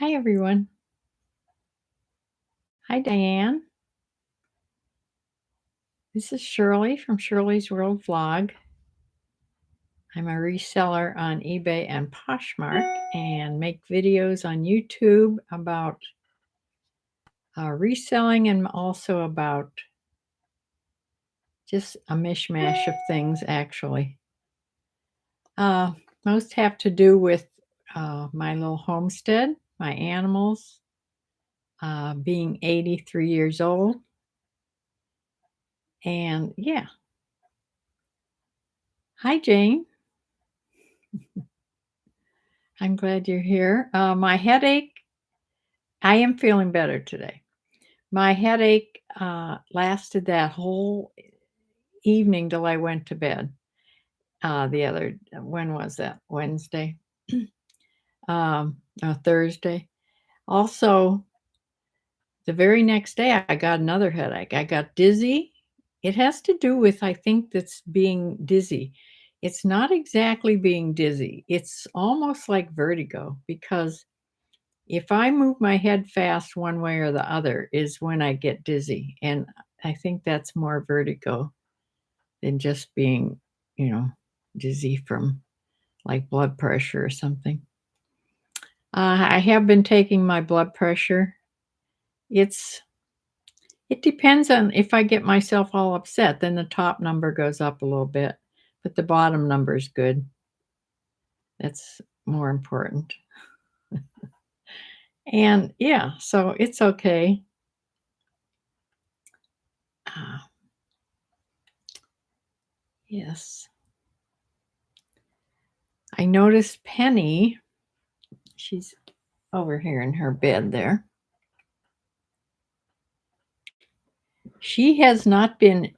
Hi, everyone. Hi, Diane. This is Shirley from Shirley's World Vlog. I'm a reseller on eBay and Poshmark and make videos on YouTube about reselling and also about just a mishmash of things, actually. Most have to do with my little homestead, my animals, being 83 years old. And yeah. Hi, Jane. I'm glad you're here. My headache, I am feeling better today. My headache lasted that whole evening till I went to bed. When was that? Wednesday? Thursday. Also, the very next day, I got another headache. I got dizzy. It has to do with, I think, that's being dizzy. It's not exactly being dizzy. It's almost like vertigo because if I move my head fast one way or the other is when I get dizzy, and I think that's more vertigo than just being, dizzy from, like, blood pressure or something. I have been taking my blood pressure. It depends on if I get myself all upset, then the top number goes up a little bit, but the bottom number is good. That's more important. And, yeah, so it's okay. Yes. I noticed Penny, she's over here in her bed there. She has not been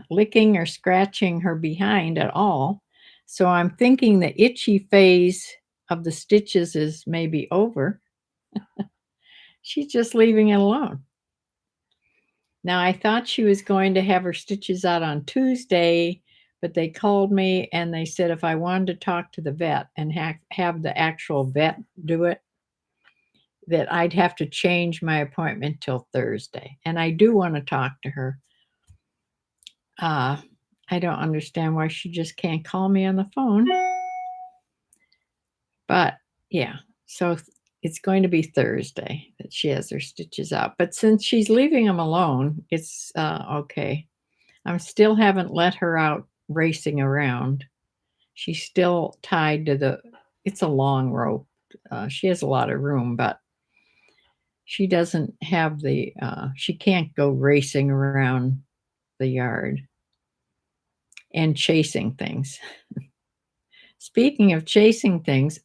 licking or scratching her behind at all. So I'm thinking the itchy phase of the stitches is maybe over. She's just leaving it alone. Now, I thought she was going to have her stitches out on Tuesday, but they called me and they said if I wanted to talk to the vet and have the actual vet do it, that I'd have to change my appointment till Thursday. And I do want to talk to her. I don't understand why she just can't call me on the phone. But yeah, so it's going to be Thursday that she has her stitches out. But since she's leaving them alone, it's okay. I still haven't let her out racing around. She's still tied to it's a long rope. She has a lot of room, but she doesn't have she can't go racing around the yard and chasing things. Speaking of chasing things,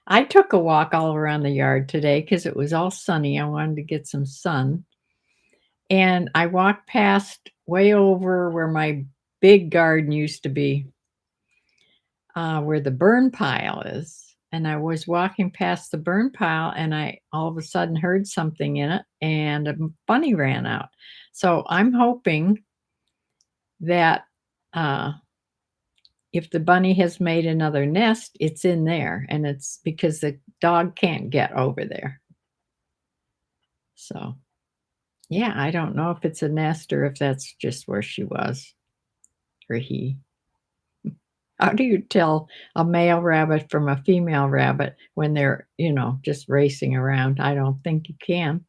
I took a walk all around the yard today because it was all sunny. I wanted to get some sun. And I walked past way over where my big garden used to be, where the burn pile is. And I was walking past the burn pile and I all of a sudden heard something in it and a bunny ran out. So I'm hoping that if the bunny has made another nest, it's in there, and it's because the dog can't get over there. So, yeah, I don't know if it's a nest or if that's just where she was or he. How do you tell a male rabbit from a female rabbit when they're, just racing around? I don't think you can.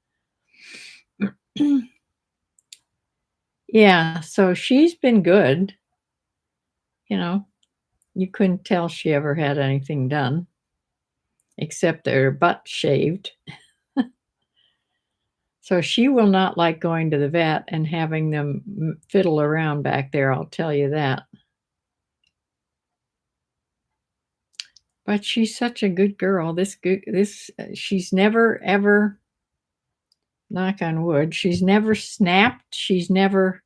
Yeah, so she's been good. You couldn't tell she ever had anything done except their butt shaved. So she will not like going to the vet and having them fiddle around back there, I'll tell you that. But she's such a good girl. She's never ever, knock on wood, she's never snapped. She's never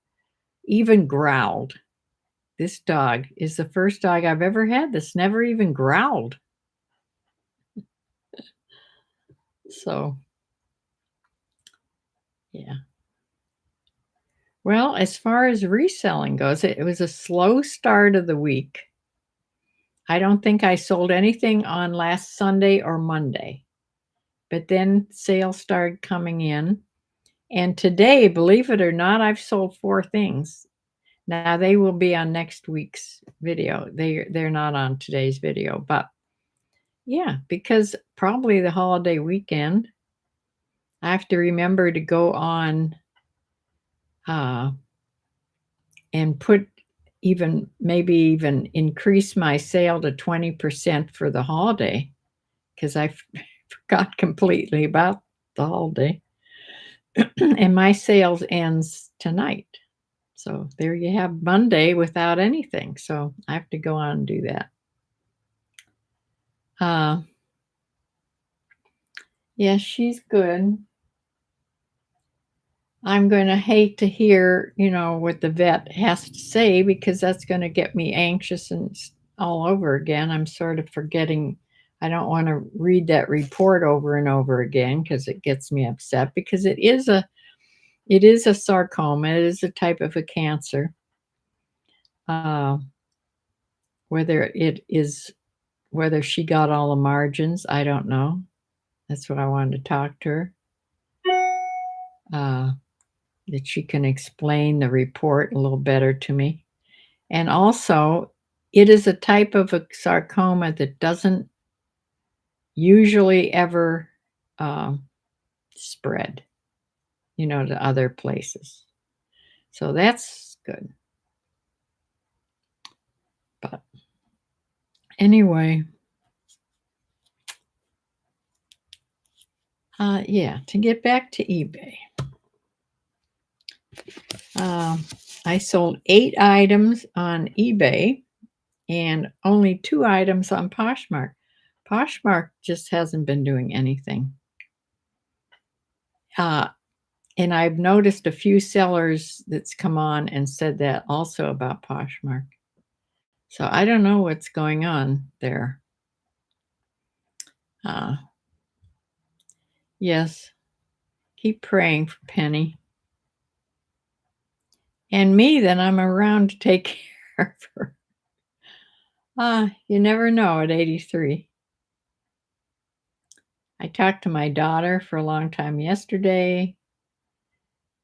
even growled. This dog is the first dog I've ever had that's never even growled. So, yeah. Well, as far as reselling goes, it was a slow start of the week. I don't think I sold anything on last Sunday or Monday. But then sales started coming in. And today, believe it or not, I've sold 4 things. Now they will be on next week's video. They're not on today's video, but yeah, because probably the holiday weekend, I have to remember to go on and put maybe even increase my sale to 20% for the holiday because I forgot completely about the holiday. And my sales ends tonight. So there you have Monday without anything. So I have to go on and do that. Yeah, she's good. I'm going to hate to hear, what the vet has to say because that's going to get me anxious and all over again. I'm sort of forgetting. I don't want to read that report over and over again because it gets me upset because it is a sarcoma. It is a type of a cancer. Whether she got all the margins, I don't know. That's what I wanted to talk to her. That she can explain the report a little better to me. And also, it is a type of a sarcoma that doesn't usually ever spread, to other places. So that's good. But anyway, to get back to eBay. I sold 8 items on eBay and only 2 items on Poshmark. Poshmark just hasn't been doing anything. And I've noticed a few sellers that's come on and said that also about Poshmark. So I don't know what's going on there. Yes, keep praying for Penny. And me, then I'm around to take care of her. You never know at 83. I talked to my daughter for a long time yesterday.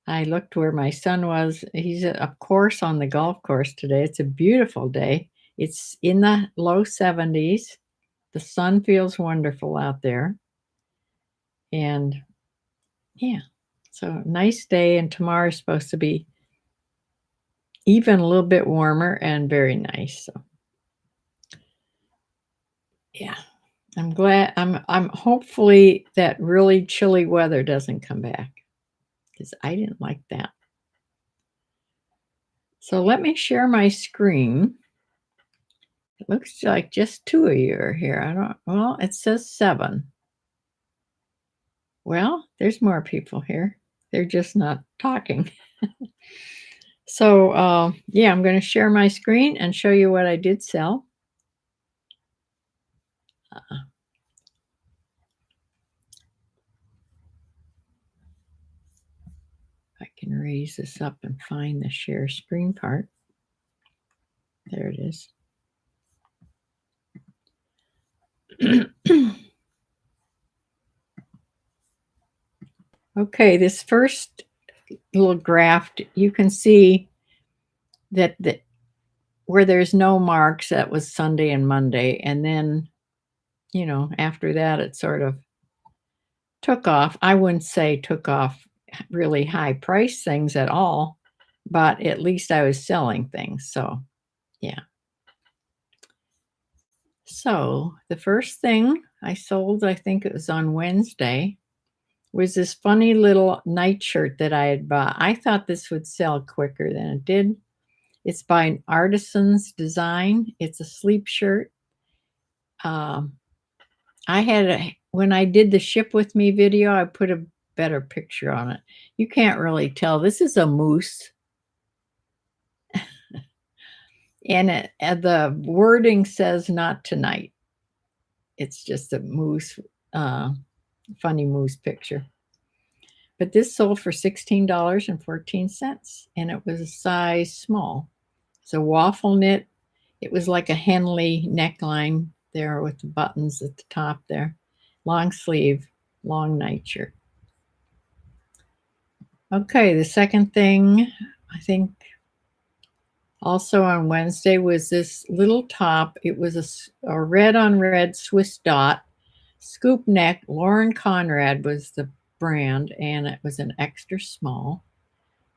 I looked where my son was. He's of course on the golf course today. It's a beautiful day. It's in the low 70s. The sun feels wonderful out there. And yeah, so nice day. And tomorrow's supposed to be even a little bit warmer and very nice. So yeah, I'm glad. I'm hopefully that really chilly weather doesn't come back because I didn't like that. So let me share my screen. It looks like just 2 of you are here. Well, it says 7. Well, there's more people here. They're just not talking. So, yeah, I'm going to share my screen and show you what I did sell. I can raise this up and find the share screen part. There it is. Okay, this first little graph, you can see that where there's no marks, that was Sunday and Monday. And then, after that, it sort of took off. I wouldn't say took off really high price things at all, but at least I was selling things. So, yeah. So the first thing I sold, I think it was on Wednesday, was this funny little nightshirt that I had bought. I thought this would sell quicker than it did. It's by an Artisan's Design. It's a sleep shirt. When I did the ship with me video, I put a better picture on it. You can't really tell. This is a moose. And the wording says not tonight. It's just a moose, funny moose picture. But this sold for $16.14, and it was a size small. It's a waffle knit. It was like a Henley neckline there with the buttons at the top there. Long sleeve. long night shirt. Okay, the second thing I think also on Wednesday was this little top. It was a red on red Swiss dot, scoop neck. Lauren Conrad was the brand, and it was an extra small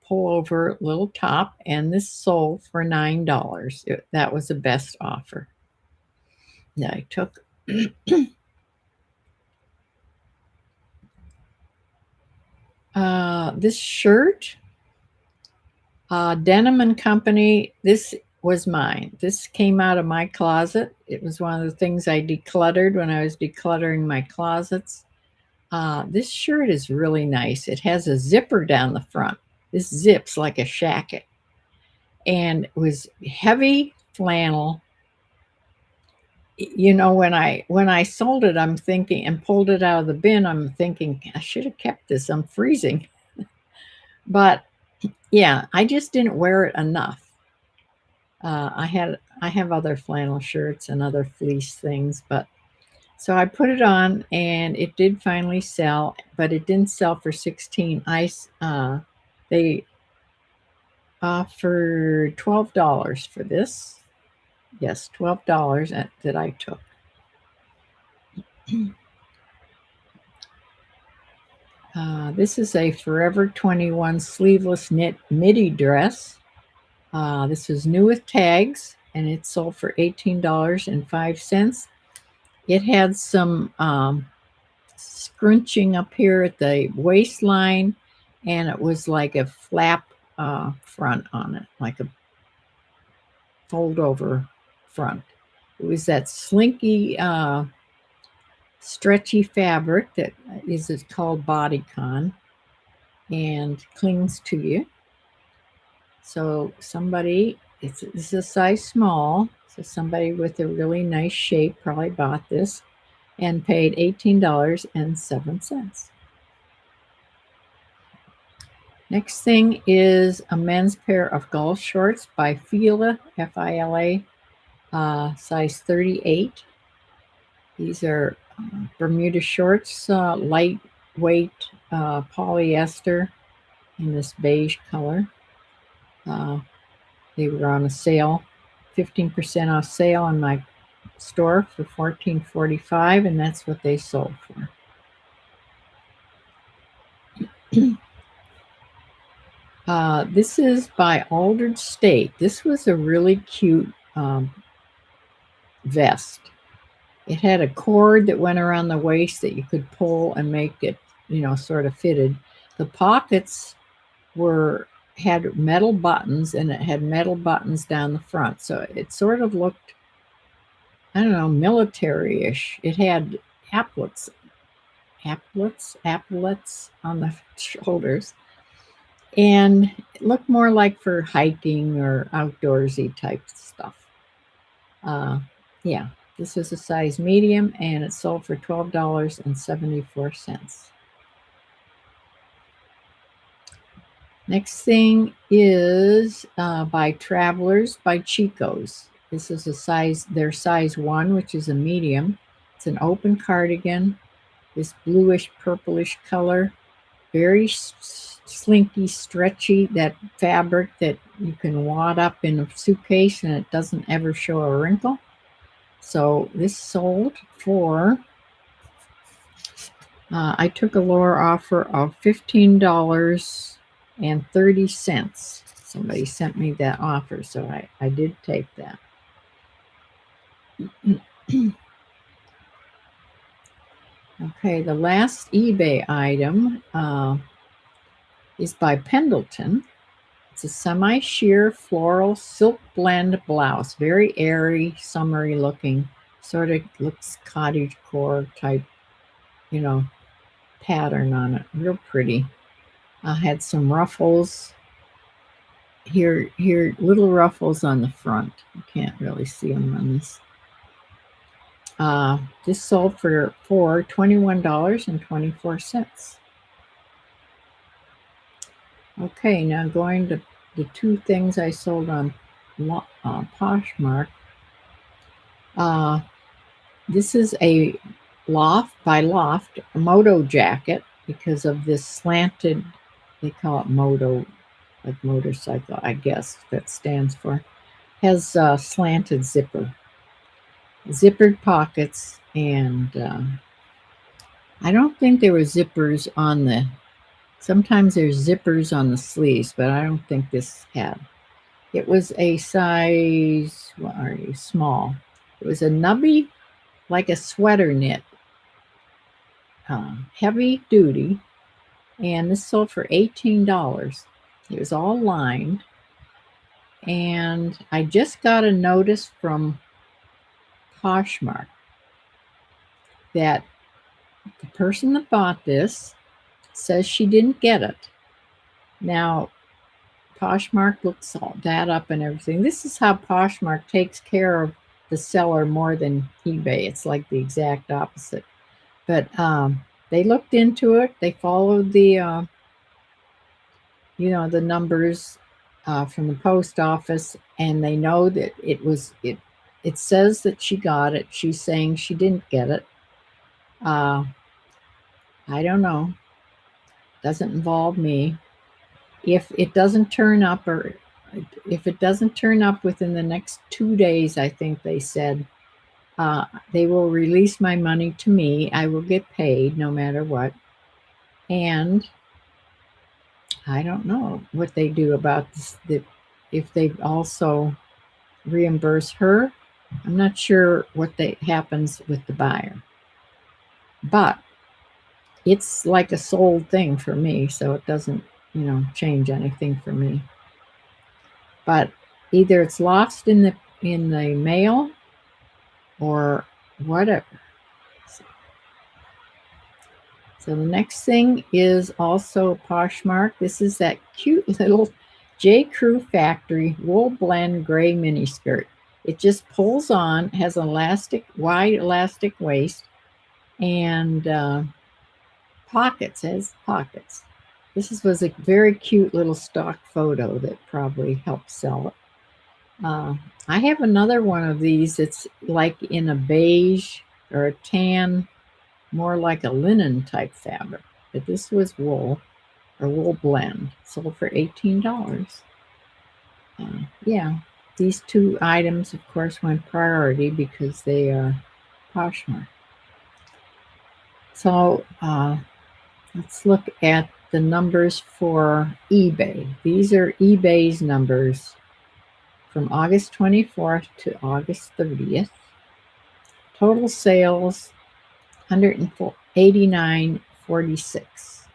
pullover little top, and this sold for $9. That was the best offer that I took. This shirt, Denim and Company, this was mine. This came out of my closet. It was one of the things I decluttered when I was decluttering my closets. This shirt is really nice. It has a zipper down the front. This zips like a shacket. And it was heavy flannel. You know, when I sold it, I'm thinking, and pulled it out of the bin, I'm thinking I should have kept this. I'm freezing. But yeah, I just didn't wear it enough. I have other flannel shirts and other fleece things, but so I put it on and it did finally sell, but it didn't sell for 16. They offered $12 for this. Yes, $12 that I took. This is a Forever 21 sleeveless knit midi dress. This was new with tags, and it sold for $18.05. It had some scrunching up here at the waistline, and it was like a flap front on it, like a fold over front. It was that slinky, stretchy fabric that is called bodycon and clings to you. So this is a size small, so somebody with a really nice shape probably bought this and paid $18.07. Next thing is a men's pair of golf shorts by Fila, Fila, size 38. These are Bermuda shorts, lightweight polyester in this beige color. They were on a sale, 15% off sale in my store for $14.45, and that's what they sold for. This is by Altered State. This was a really cute vest. It had a cord that went around the waist that you could pull and make it, sort of fitted. The pockets had metal buttons, and it had metal buttons down the front. So it sort of looked, I don't know, military-ish. It had applets on the shoulders. And it looked more like for hiking or outdoorsy type stuff. Yeah, this is a size medium, and it sold for $12.74. Next thing is by Travelers by Chico's. This is their size 1, which is a medium. It's an open cardigan, this bluish purplish color, very slinky, stretchy, that fabric that you can wad up in a suitcase and it doesn't ever show a wrinkle. So this sold for, I took a lower offer of $15.30. Somebody sent me that offer, so I did take that. Okay, the last eBay item is by Pendleton. It's a semi-sheer floral silk blend blouse, very airy, summery looking, sort of looks cottagecore type, pattern on it. Real pretty. Had some ruffles. Here, little ruffles on the front. You can't really see them on this. This sold for $21.24. Okay, now going to the two things I sold on Poshmark. This is a Loft, a moto jacket because of this slanted, they call it moto, like motorcycle, I guess that stands for, has slanted zippered pockets, and I don't think there were zippers on the, sometimes there's zippers on the sleeves, but I don't think this had. It was a size, what are you, small. It was a nubby, like a sweater knit, heavy duty, and this sold for $18. It was all lined, and I just got a notice from Poshmark that the person that bought this says she didn't get it. Now, Poshmark looks all that up and everything. This is how Poshmark takes care of the seller more than eBay. It's like the exact opposite. But they looked into it. They followed the, the numbers from the post office, and they know that it says that she got it. She's saying she didn't get it. I don't know. Doesn't involve me. If it doesn't turn up, or if it doesn't turn up within the next 2 days, I think they said, they will release my money to me. I will get paid no matter what. And I don't know what they do about this, if they also reimburse her. I'm not sure what happens with the buyer. But it's like a sold thing for me, so it doesn't, change anything for me. But either it's lost in the mail or whatever. So the next thing is also Poshmark. This is that cute little J. Crew Factory wool blend gray mini skirt. It just pulls on, has an wide elastic waist, and pockets. Has pockets. This was a very cute little stock photo that probably helped sell it. I have another one of these. It's like in a beige or a tan, more like a linen type fabric. But this was wool, or wool blend, sold for $18. Yeah, these two items, of course, went priority because they are Poshmark. So let's look at the numbers for eBay. These are eBay's numbers from August 24th to August 30th. Total sales, $189.46.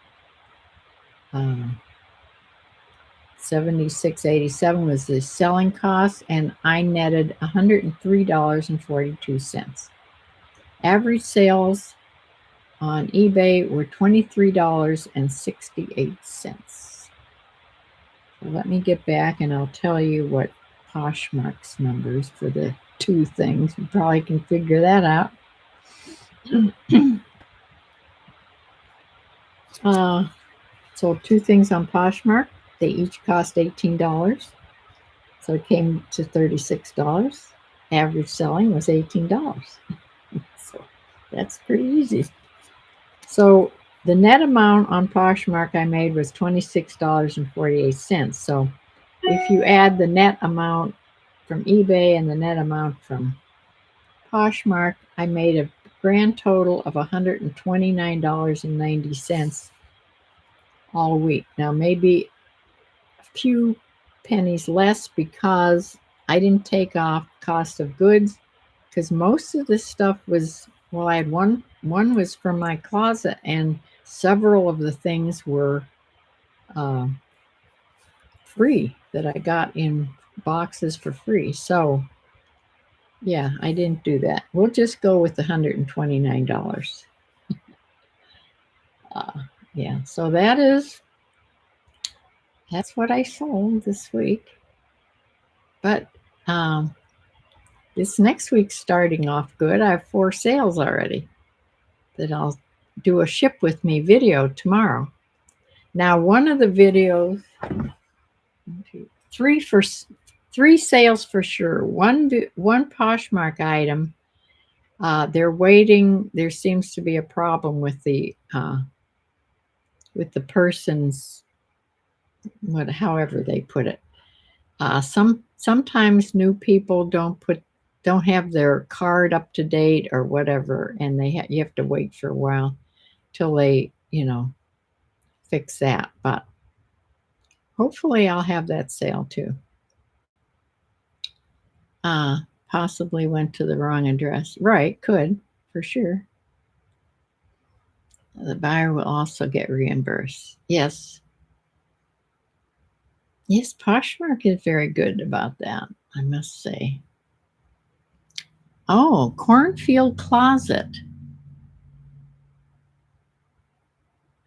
76.87 was the selling cost, and I netted $103.42. Average sales on eBay were $23.68. So let me get back and I'll tell you what Poshmark's numbers for the two things. You probably can figure that out. So two things on Poshmark. They each cost $18. So it came to $36. Average selling was $18. So that's pretty easy. So the net amount on Poshmark I made was $26.48. So if you add the net amount from eBay and the net amount from Poshmark, I made a grand total of $129.90 all week. Now, maybe a few pennies less because I didn't take off cost of goods, because most of this stuff was, well, I had one was from my closet, and several of the things were free that I got in boxes for free. So yeah, I didn't do that. We'll just go with the $129. Yeah, so that's what I sold this week. But this next week's starting off good. I have 4 sales already that I'll do a ship with me video tomorrow. Now, one of the videos, 3 sales for sure. One Poshmark item They're waiting. There seems to be a problem with the person's however they put it. Sometimes new people don't have their card up to date or whatever, and you have to wait for a while till they fix that. But hopefully, I'll have that sale too. Possibly went to the wrong address. Right, could for sure. The buyer will also get reimbursed. Yes. Yes, Poshmark is very good about that, I must say. Oh, Cornfield Closet.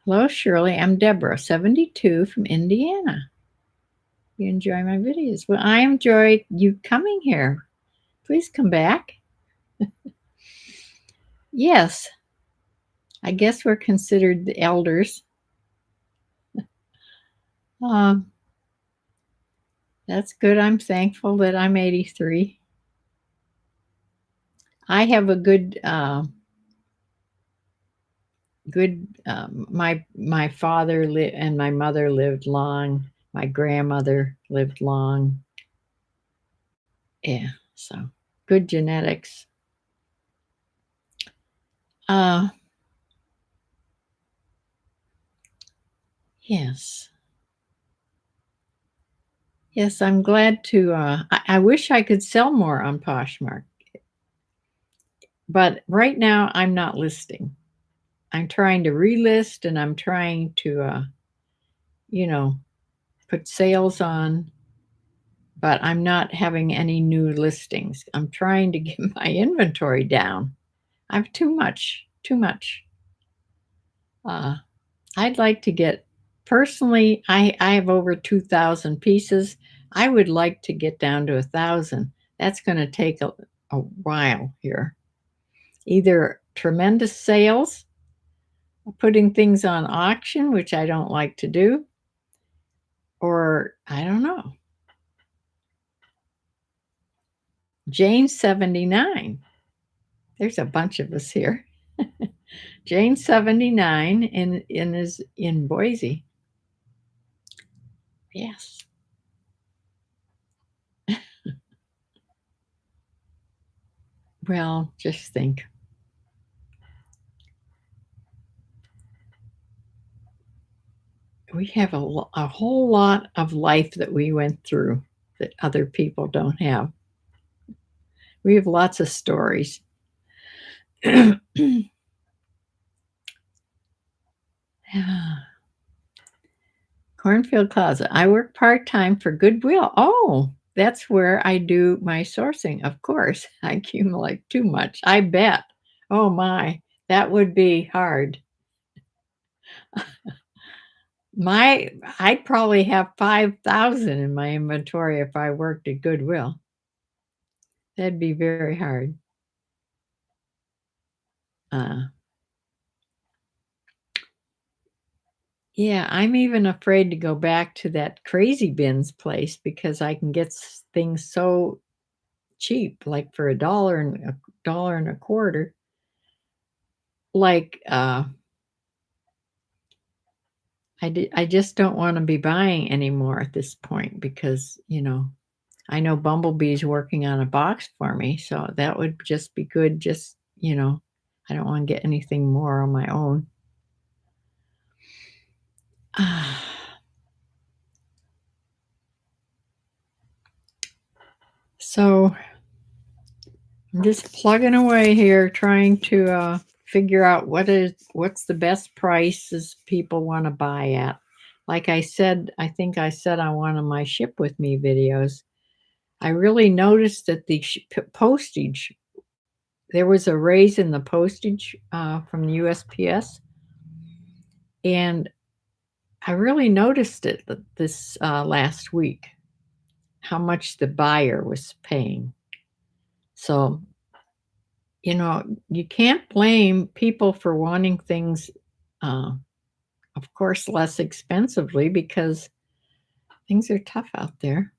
Hello, Shirley. I'm Deborah, 72 from Indiana. You enjoy my videos. Well, I enjoy you coming here. Please come back. Yes, I guess we're considered the elders. That's good. I'm thankful that I'm 83. I have a my father and my mother lived long. My grandmother lived long. Yeah, so good genetics. Yes. Yes, I'm glad to. I wish I could sell more on Poshmark, but right now I'm not listing. I'm trying to relist and I'm trying to, you know, put sales on, but I'm not having any new listings. I'm trying to get my inventory down. I have too much, too much. I'd like to get, personally, I have over 2,000 pieces. I would like to get down to 1,000. That's going to take a while here. Either tremendous sales, putting things on auction, which I don't like to do, or I don't know. Jane 79. There's a bunch of us here. Jane 79 is in Boise. Yes. Well, just think. We have a whole lot of life that we went through that other people don't have. We have lots of stories. Cornfield Closet. I work part-time for Goodwill. Oh, that's where I do my sourcing. Of course, I accumulate too much. I bet. Oh my, that would be hard. I'd probably have 5,000 in my inventory if I worked at Goodwill. That'd be very hard. Yeah, I'm even afraid to go back to that Crazy Bins place because I can get things so cheap, like for $1.25. Like, I just don't want to be buying anymore at this point because, I know Bumblebee's working on a box for me, so that would just be good. Just, I don't want to get anything more on my own. So I'm just plugging away here, trying to figure out what's the best prices people want to buy at. Like I said, I think I said on one of my Ship With Me videos, I really noticed that the postage, there was a raise in the postage from the USPS, and I really noticed it this last week, how much the buyer was paying. So you can't blame people for wanting things, of course, less expensively because things are tough out there.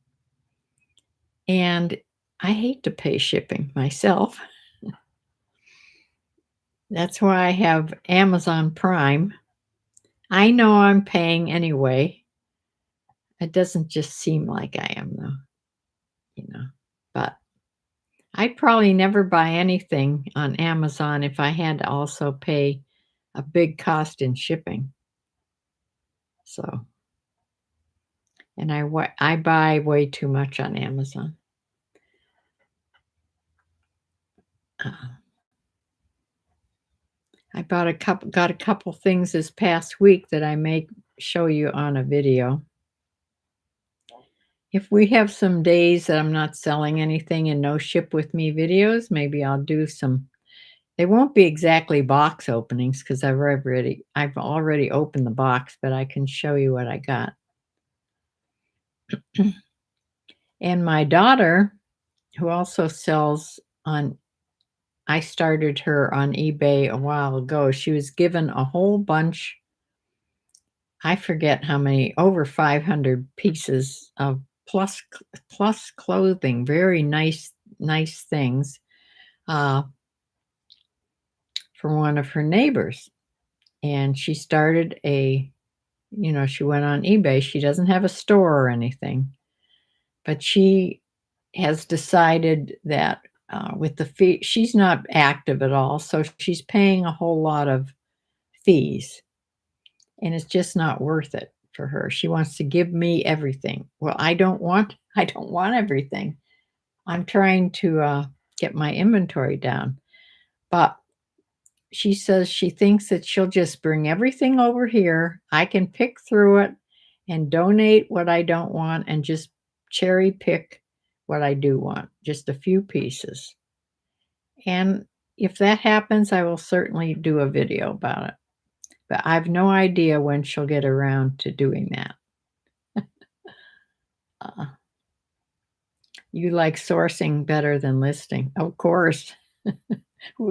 And I hate to pay shipping myself. That's why I have Amazon Prime. I know I'm paying anyway. It doesn't just seem like I am, though, you know. But I'd probably never buy anything on Amazon if I had to also pay a big cost in shipping. So, and I buy way too much on Amazon. Uh, I got a couple things this past week that I may show you on a video. If we have some days that I'm not selling anything and no ship with me videos, maybe I'll do some. They won't be exactly box openings because I've already opened the box, but I can show you what I got. And my daughter, who also sells on I started her on eBay a while ago. She was given a whole bunch, I forget how many, over 500 pieces of plus clothing, very nice things, uh, from one of her neighbors. And she started she went on eBay. She doesn't have a store or anything, but she has decided that with the fee, she's not active at all. So she's paying a whole lot of fees, and it's just not worth it for her. She wants to give me everything. Well, I don't want everything. I'm trying to get my inventory down. But she says she thinks that she'll just bring everything over here. I can pick through it and donate what I don't want and just cherry pick what I do want, just a few pieces. And if that happens, I will certainly do a video about it. But I have no idea when she'll get around to doing that. Uh, you like sourcing better than listing. Of course.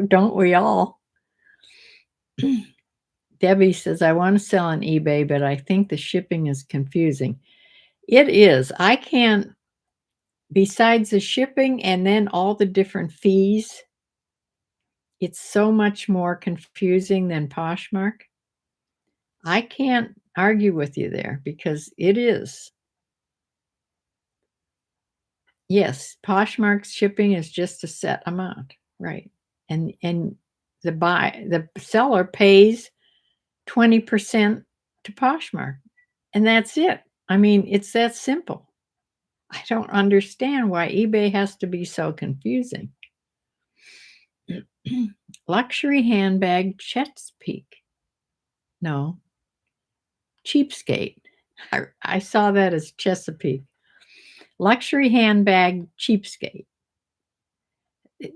Don't we all? Debbie says, I want to sell on eBay, but I think the shipping is confusing. It is. I can't, besides the shipping and then all the different fees, it's so much more confusing than Poshmark. I can't argue with you there because it is. Yes, Poshmark's shipping is just a set amount, right? And the seller pays 20% to Poshmark, and that's it. I mean, it's that simple. I don't understand why eBay has to be so confusing. Luxury handbag Chesapeake. No, cheapskate. I saw that as Chesapeake. Luxury handbag cheapskate.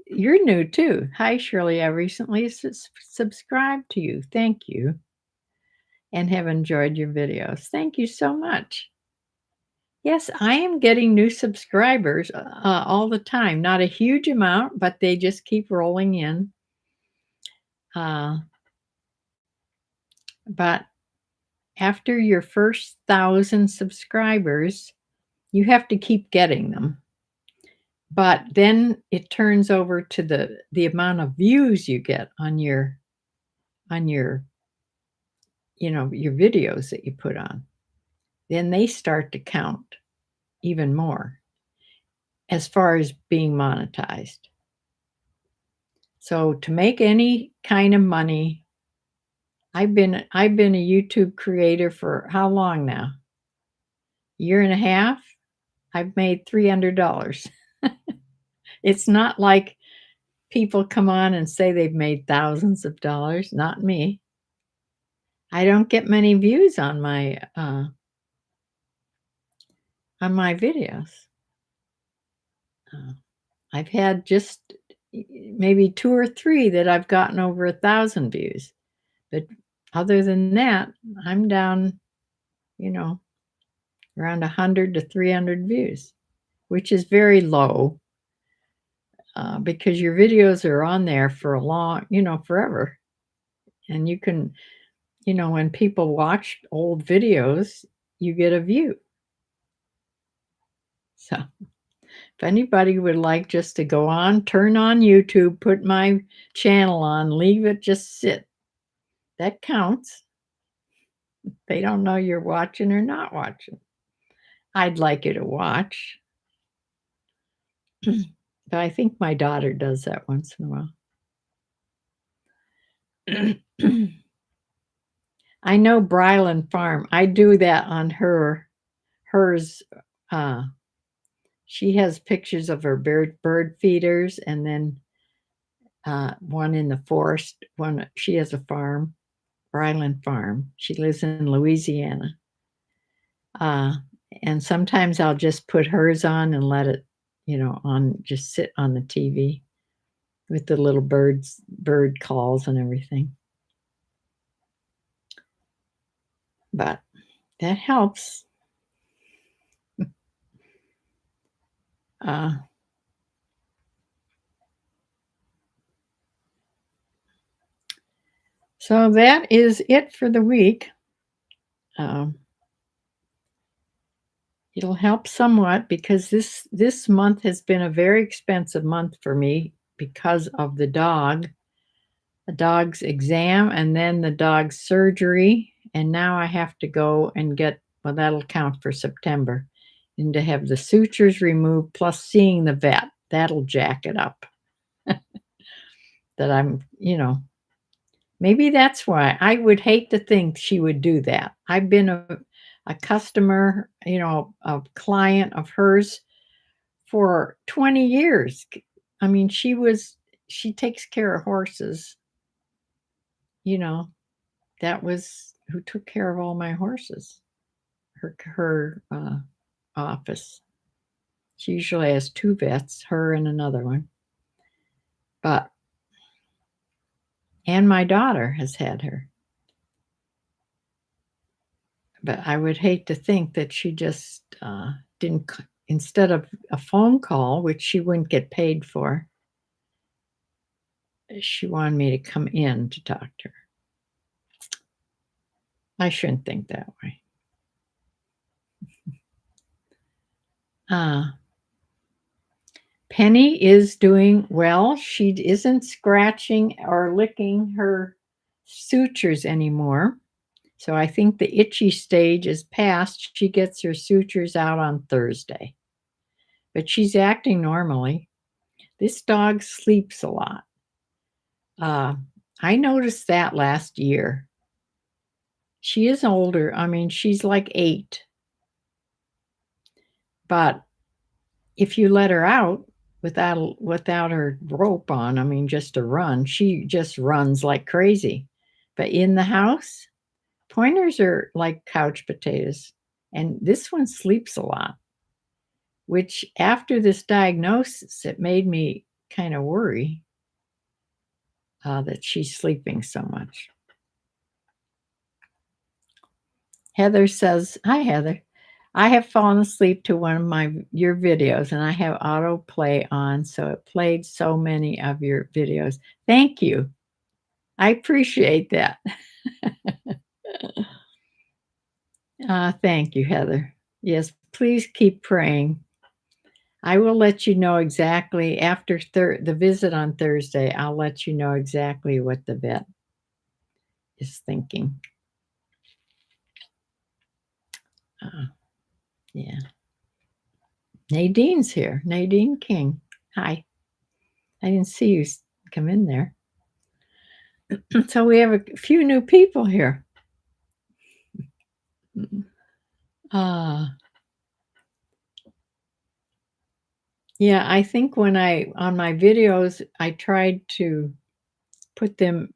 You're new too. Hi, Shirley. I recently subscribed to you. Thank you. And have enjoyed your videos. Thank you so much. Yes, I am getting new subscribers all the time. Not a huge amount, but they just keep rolling in. But after your first 1,000 subscribers, you have to keep getting them. But then it turns over to the amount of views you get on your your videos that you put on. Then they start to count even more as far as being monetized. So to make any kind of money, I've been a YouTube creator for how long now? Year and a half? I've made $300. It's not like people come on and say they've made thousands of dollars. Not me. I don't get many views on my videos. I've had just maybe 2 or 3 that I've gotten over 1,000 views. But other than that, I'm down, around 100 to 300 views, which is very low because your videos are on there for a long, forever. And you can, when people watch old videos, you get a view. So, If anybody would like just to go on, turn on YouTube, put my channel on, leave it just sit. That counts. They don't know you're watching or not watching. I'd like you to watch. But I think my daughter does that once in a while. I know Bryland Farm. I do that on hers. She has pictures of her bird feeders, and then one in the forest. One she has a farm, Bryland Farm. She lives in Louisiana. Uh, and sometimes I'll just put hers on and let it, on just sit on the TV with the little bird calls and everything. But that helps. So that is it for the week. It'll help somewhat because this month has been a very expensive month for me because of the dog's exam, and then the dog's surgery, and now I have to go and get, well, that'll count for September, and to have the sutures removed plus seeing the vet. That'll jack it up. That I'm, maybe that's why. I would hate to think she would do that. I've been a customer, a client of hers for 20 years. I mean, she takes care of horses. That was who took care of all my horses. Her office. She usually has 2 vets, her and another one. And my daughter has had her. But I would hate to think that she just didn't, instead of a phone call, which she wouldn't get paid for, she wanted me to come in to talk to her. I shouldn't think that way. Penny is doing well. She isn't scratching or licking her sutures anymore. So I think the itchy stage is past. She gets her sutures out on Thursday. But she's acting normally. This dog sleeps a lot. I noticed that last year. She is older. I mean, she's like 8. But if you let her out without her rope on, I mean, just to run, she just runs like crazy. But in the house, pointers are like couch potatoes. And this one sleeps a lot, which after this diagnosis, it made me kind of worry that she's sleeping so much. Heather says, hi, Heather. I have fallen asleep to one of your videos, and I have autoplay on, so it played so many of your videos. Thank you. I appreciate that. Thank you, Heather. Yes, please keep praying. I will let you know exactly after the visit on Thursday. I'll let you know exactly what the vet is thinking. Yeah. Nadine's here. Nadine King. Hi. I didn't see you come in there. So we have a few new people here. Yeah, I think when on my videos, I tried to put them,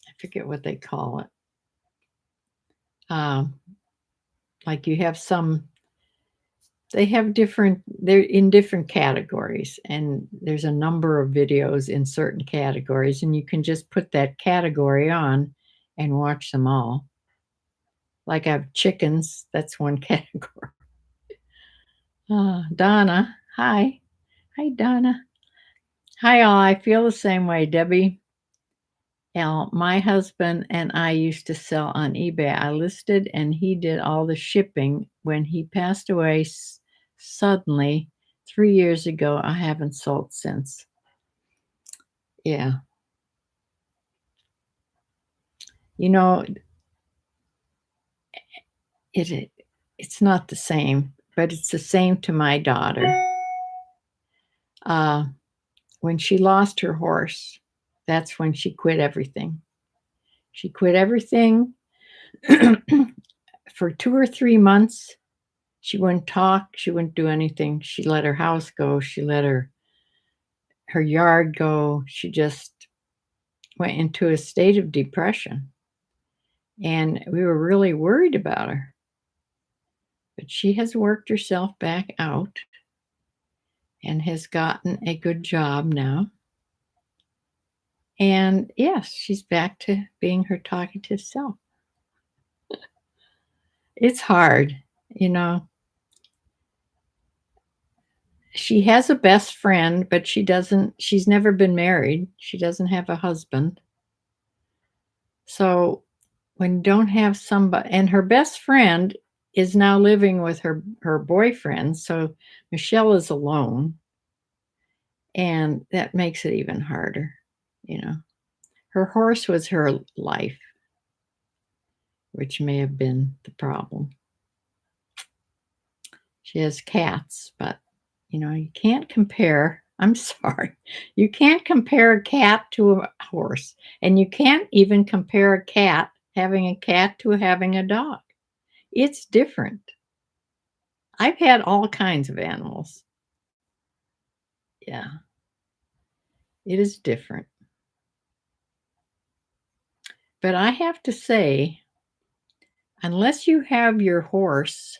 I forget what they call it. Like you have they're in different categories, and there's a number of videos in certain categories, and you can just put that category on and watch them all. Like I have chickens, that's one category. Donna, hi. Hi, Donna. Hi, all. I feel the same way, Debbie. My husband and I used to sell on eBay. I listed and he did all the shipping. When he passed away suddenly, 3 years ago. I haven't sold since. Yeah. You know, it it's not the same, but it's the same to my daughter. Uh, when she lost her horse, that's when she quit everything. She quit everything for 2 or 3 months. She wouldn't talk, she wouldn't do anything. She let her house go, she let her yard go. She just went into a state of depression, and we were really worried about her. But she has worked herself back out and has gotten a good job now. And yes, she's back to being her talkative self. It's hard, you know. She has a best friend, but she's never been married. She doesn't have a husband. So when you don't have somebody, and her best friend is now living with her boyfriend, so Michelle is alone, and that makes it even harder, you know. Her horse was her life, which may have been the problem. She has cats, but you can't compare. I'm sorry. You can't compare a cat to a horse, and you can't even compare having a cat to having a dog. It's different. I've had all kinds of animals. Yeah, it is different. But I have to say, unless you have your horse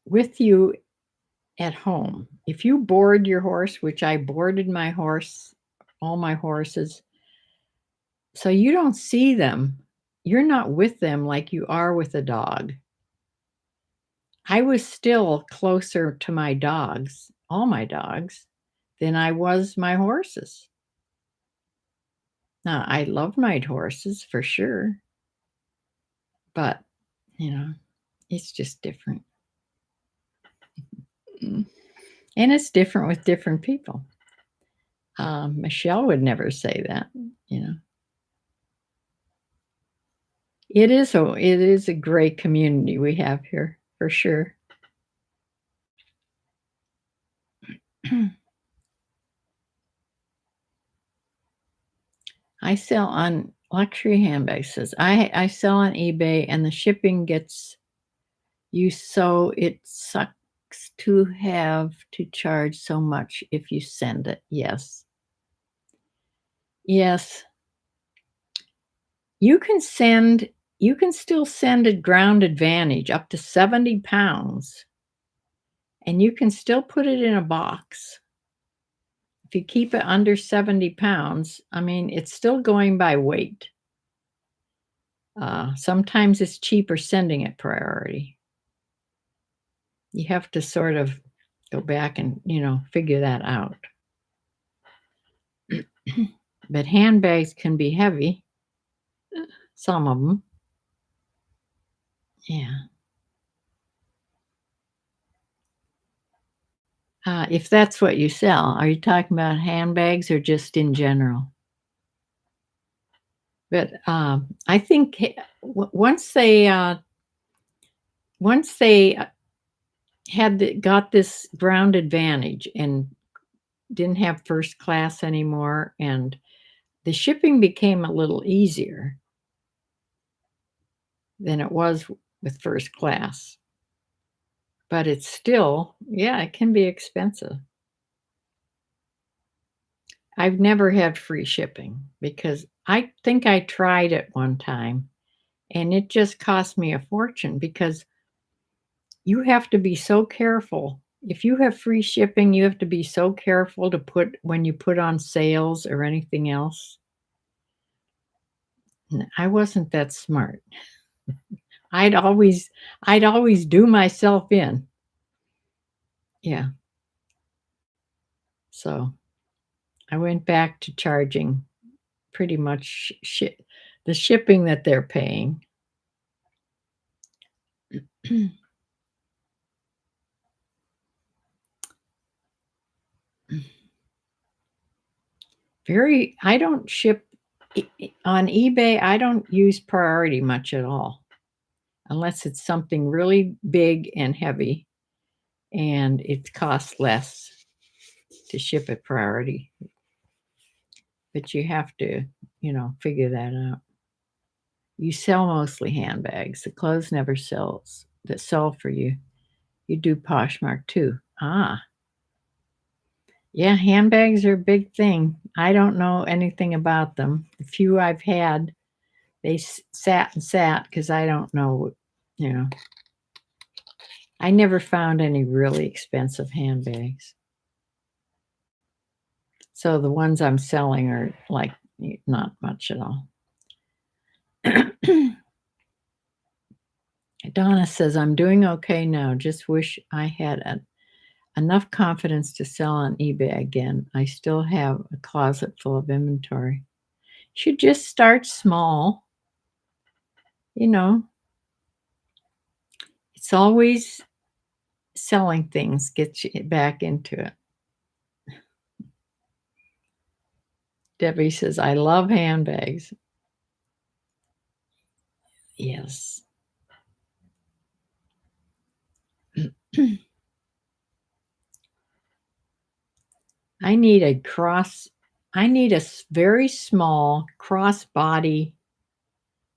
with you at home, if you board your horse, which I boarded my horse, all my horses, so you don't see them, you're not with them like you are with a dog. I was still closer to my dogs, all my dogs, than I was my horses. Now, I love my horses for sure, but, you know, it's just different. Mm. And it's different with different people. Michelle would never say that, you know. It is a great community we have here for sure. I sell on luxury handbags. Says I sell on eBay, and the shipping gets you, so it sucks to have to charge so much if you send it. Yes. Yes. You can send you can still send a ground advantage up to 70 pounds, and you can still put it in a box. If you keep it under 70 pounds, I mean, it's still going by weight. Sometimes it's cheaper sending it priority. You have to sort of go back and, figure that out. But handbags can be heavy, some of them. Yeah. If that's what you sell, are you talking about handbags or just in general? But I think once they got this ground advantage and didn't have first class anymore, and the shipping became a little easier than it was with first class. But it's still, yeah, it can be expensive. I've never had free shipping because I think I tried it one time and it just cost me a fortune because you have to be so careful. If you have free shipping, you have to be so careful to put when you put on sales or anything else. I wasn't that smart. I'd always I'd always do myself in. Yeah. So I went back to charging pretty much the shipping that they're paying. I don't ship on eBay. I don't use priority much at all unless it's something really big and heavy and it costs less to ship at priority. But you have to, figure that out. You sell mostly handbags. The clothes never sells that sell for you. You do Poshmark too. Ah, yeah, handbags are a big thing. I don't know anything about them. The few I've had, they sat and sat because I don't know, you know. I never found any really expensive handbags. So the ones I'm selling are like not much at all. Donna says, I'm doing okay now. Just wish I had enough confidence to sell on eBay again. I still have a closet full of inventory. Should just start small. It's always selling things gets you back into it. Debbie says, I love handbags. Yes. I need a very small crossbody,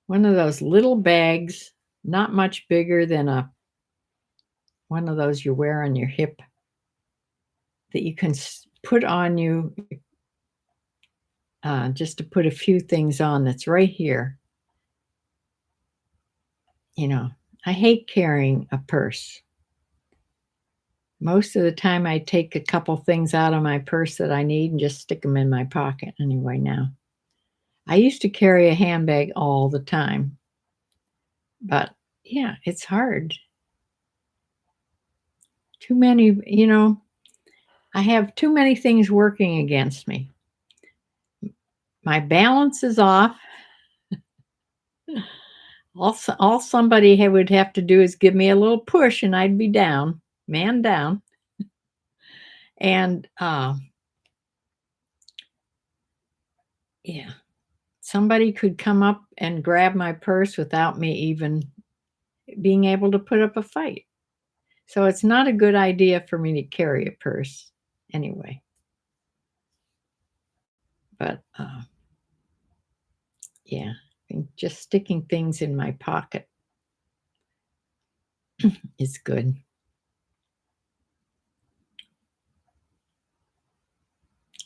one of those little bags, not much bigger than one of those you wear on your hip that you can put on you just to put a few things on that's right here. I hate carrying a purse. Most of the time I take a couple things out of my purse that I need and just stick them in my pocket anyway now. I used to carry a handbag all the time. But yeah, it's hard. Too many, I have too many things working against me. My balance is off. All somebody would have to do is give me a little push and I'd be down, man down. And yeah, somebody could come up and grab my purse without me even being able to put up a fight. So it's not a good idea for me to carry a purse anyway. But yeah, I think just sticking things in my pocket is good.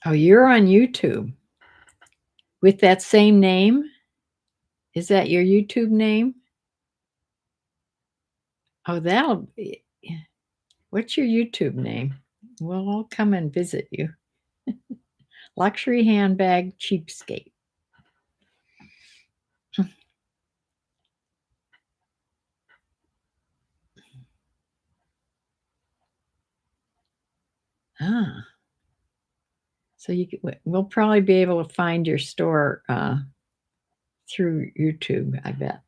Oh, you're on YouTube with that same name? Is that your YouTube name? Oh, that'll be. What's your YouTube name? Well, I'll come and visit you. Luxury handbag cheapskate. Ah, so we'll probably be able to find your store through YouTube, I bet.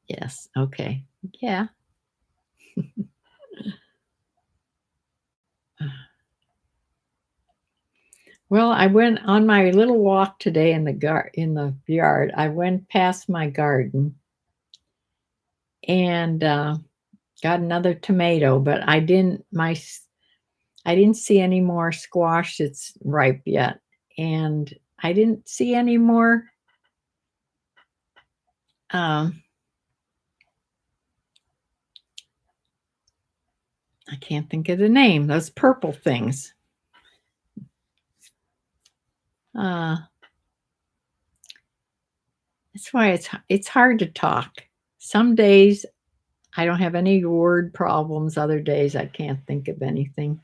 Yes. Okay. Yeah. Well, I went on my little walk today in the yard. I went past my garden and got another tomato, but I didn't see any more squash that's ripe yet, and I didn't see any more. I can't think of the name. Those purple things. That's why it's hard to talk. Some days I don't have any word problems. Other days I can't think of anything.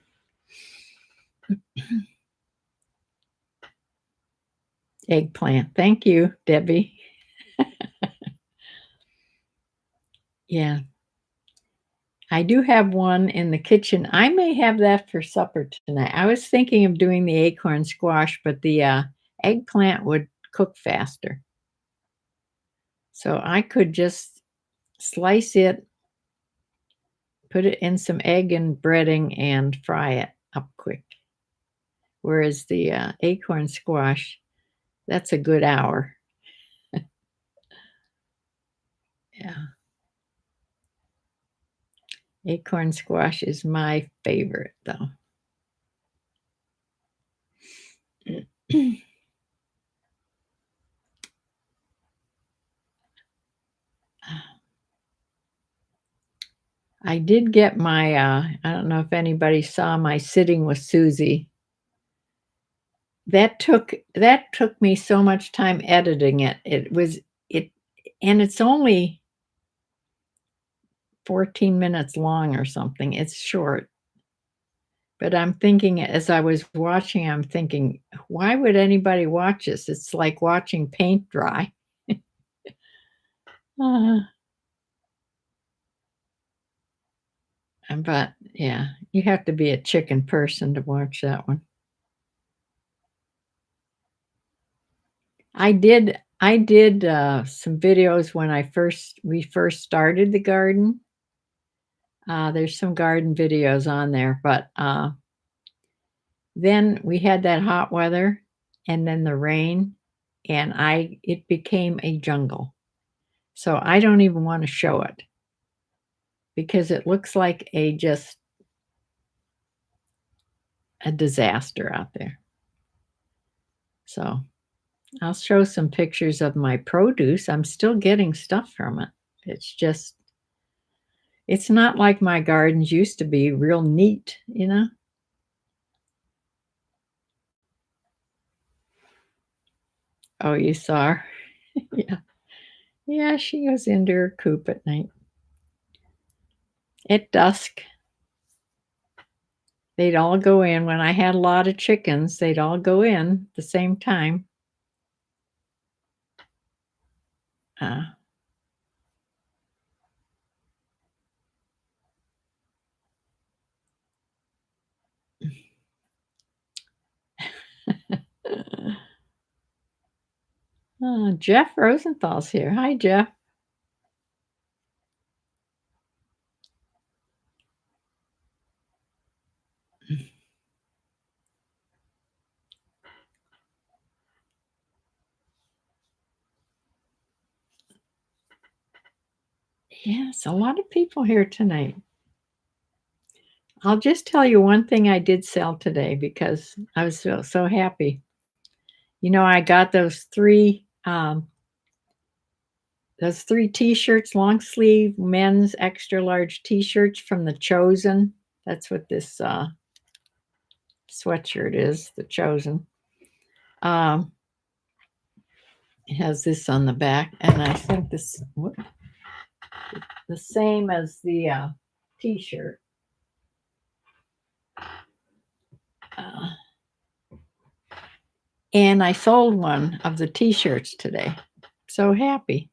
Eggplant. Thank you, Debbie. Yeah. I do have one in the kitchen. I may have that for supper tonight. I was thinking of doing the acorn squash, but the eggplant would cook faster. So I could just slice it put it in some egg and breading and fry it up quick. Whereas the acorn squash, that's a good hour. Yeah. Acorn squash is my favorite, though. I did get my, I don't know if anybody saw my Sitting with Susie. That took me so much time editing it. It and it's only 14 minutes long or something. It's short. But I'm thinking as I was watching, I'm thinking, why would anybody watch this? It's like watching paint dry. Uh, but yeah, you have to be a chicken person to watch that one. I did some videos when we first started the garden. There's some garden videos on there, but then we had that hot weather and then the rain, and it became a jungle. So I don't even want to show it because it looks like just a disaster out there. So I'll show some pictures of my produce. I'm still getting stuff from it. It's not like my gardens used to be, real neat, you know? Oh, you saw her? Yeah. Yeah, she goes into her coop at night. At dusk, they'd all go in. When I had a lot of chickens, they'd all go in at the same time. Uh, Jeff Rosenthal's here. Hi, Jeff. Yes, a lot of people here tonight. I'll just tell you one thing I did sell today because I was so happy. You know, I got those three T-shirts, long sleeve men's extra large T-shirts from The Chosen. That's what this sweatshirt is, The Chosen. It has this on the back, and I think the same as the T-shirt. And I sold one of the T-shirts today. So happy.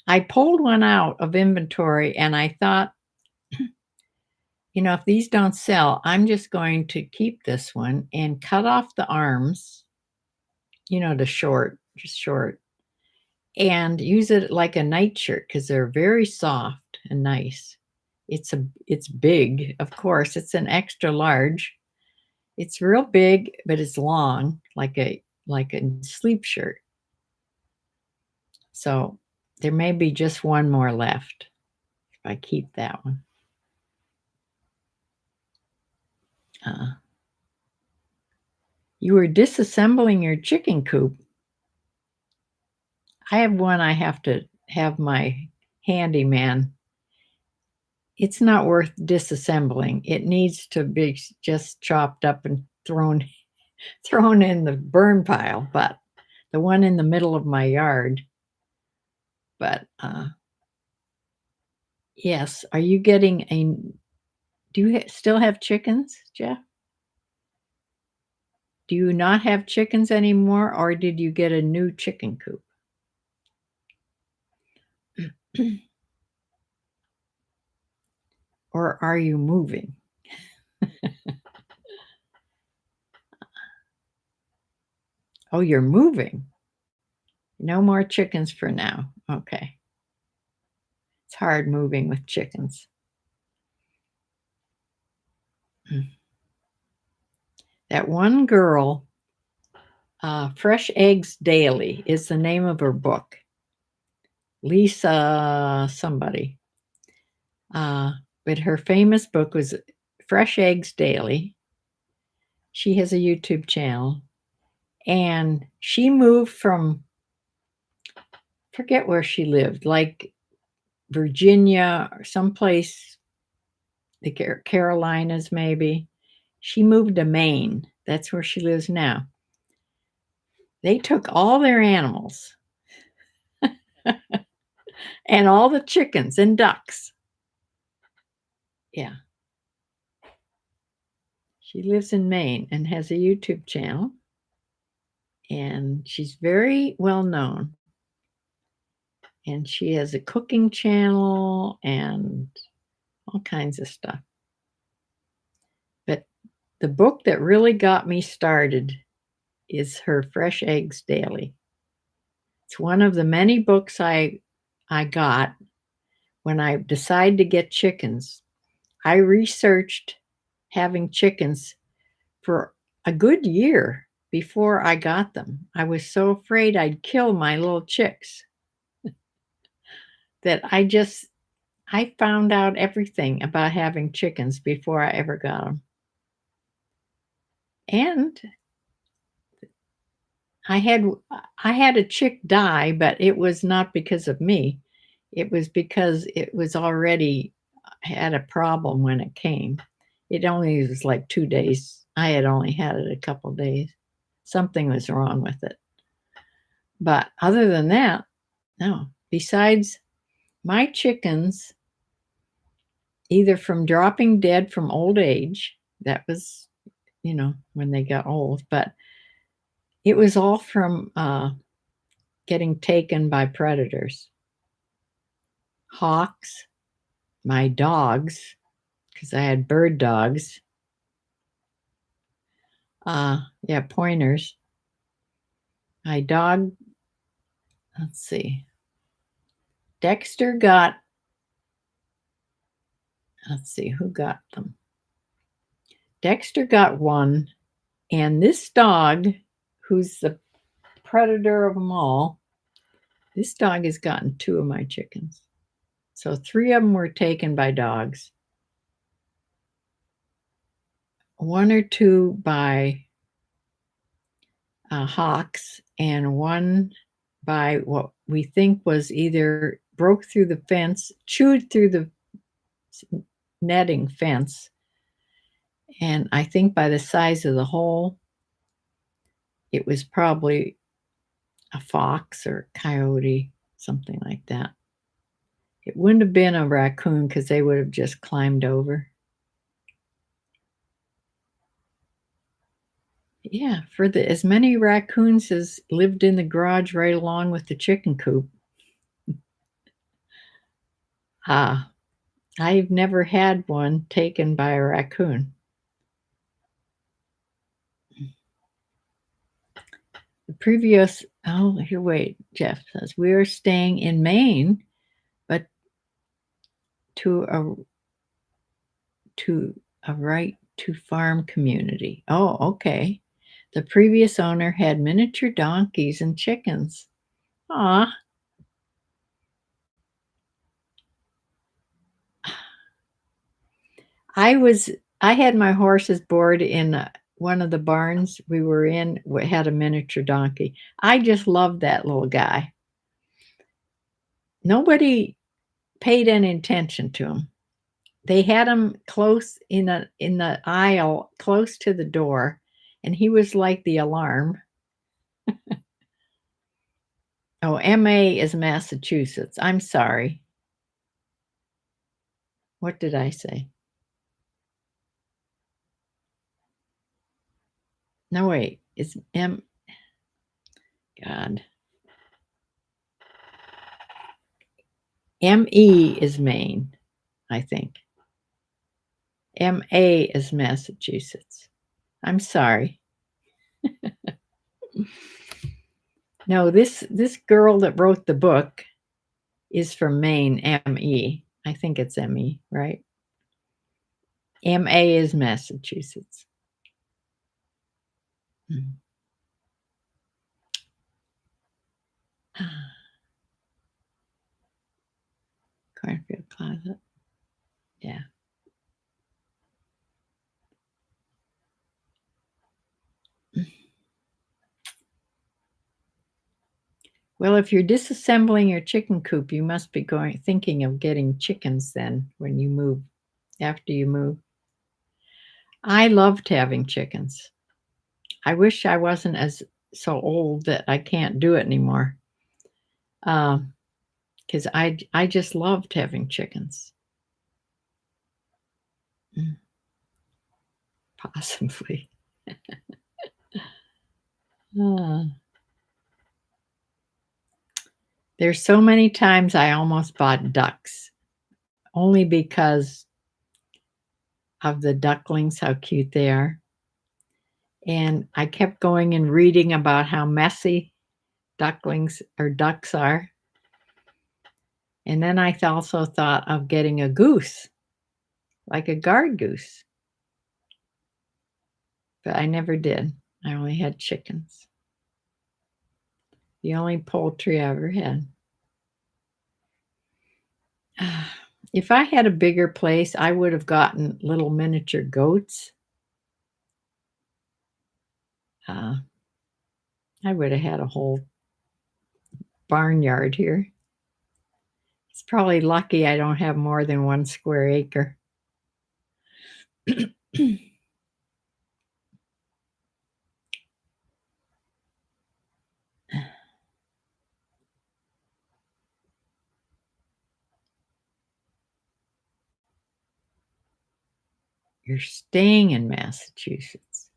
I pulled one out of inventory and I thought, you know, if these don't sell, I'm just going to keep this one and cut off the arms, you know, just short, and use it like a nightshirt because they're very soft and nice. It's big, of course. It's an extra large. It's real big, but it's long, like a sleep shirt. So there may be just one more left if I keep that one. You were disassembling your chicken coop. I have one I have to have my handyman. It's not worth disassembling. It needs to be just chopped up and thrown in the burn pile, but the one in the middle of my yard. But yes, are you getting do you still have chickens, Jeff? Do you not have chickens anymore, or did you get a new chicken coop? Or are you moving? Oh, you're moving. No more chickens for now. Okay. It's hard moving with chickens. That one girl, Fresh Eggs Daily is the name of her book. Lisa somebody. But her famous book was Fresh Eggs Daily. She has a YouTube channel. And she moved from, forget where she lived, like Virginia or someplace, the Carolinas maybe. She moved to Maine. That's where she lives now. They took all their animals and all the chickens and ducks. Yeah. She lives in Maine and has a YouTube channel. And she's very well known. And she has a cooking channel and all kinds of stuff. But the book that really got me started is her Fresh Eggs Daily. It's one of the many books I got when I decided to get chickens. I researched having chickens for a good year before I got them. I was so afraid I'd kill my little chicks that I found out everything about having chickens before I ever got them. And I had a chick die, but it was not because of me. It was because it was already had a problem when it came. It only was like 2 days. I had only had it a couple days. Something was wrong with it. But other than that, no. Besides my chickens, either from dropping dead from old age, that was, when they got old, but it was all from getting taken by predators. Hawks, my dogs, because I had bird dogs. Pointers. My dog, let's see. Dexter got, let's see, who got them? Dexter got one, and this dog, who's the predator of them all, this dog has gotten 2 of my chickens. So 3 of them were taken by dogs. 1 or 2 by hawks, and 1 by what we think was either broke through the fence, chewed through the netting fence, and I think by the size of the hole, it was probably a fox or coyote, something like that. It wouldn't have been a raccoon because they would have just climbed over. Yeah, for as many raccoons as lived in the garage right along with the chicken coop. I've never had one taken by a raccoon. The previous, Jeff says, we are staying in Maine, but to a right to farm community. Oh, okay. The previous owner had miniature donkeys and chickens. Ah. I had my horses board in one of the barns we were in, had a miniature donkey. I just loved that little guy. Nobody paid any attention to him. They had him close in the aisle, close to the door, and he was like the alarm. Oh, MA is Massachusetts. I'm sorry. What did I say? No, wait. It's God. ME is Maine, I think. MA is Massachusetts. I'm sorry. No, this girl that wrote the book is from Maine, ME. I think it's ME, right? MA is Massachusetts. Cornfield Closet. Yeah. Well, if you're disassembling your chicken coop, you must be thinking of getting chickens then when you move, after you move. I loved having chickens. I wish I wasn't as so old that I can't do it anymore. Because I just loved having chickens. Possibly. There's so many times I almost bought ducks, only because of the ducklings, how cute they are. And I kept going and reading about how messy ducklings or ducks are. And then I also thought of getting a goose, like a guard goose. But I never did. I only had chickens. The only poultry I ever had. If I had a bigger place, I would have gotten little miniature goats. I would have had a whole barnyard here. It's probably lucky I don't have more than 1 square acre. You're staying in Massachusetts.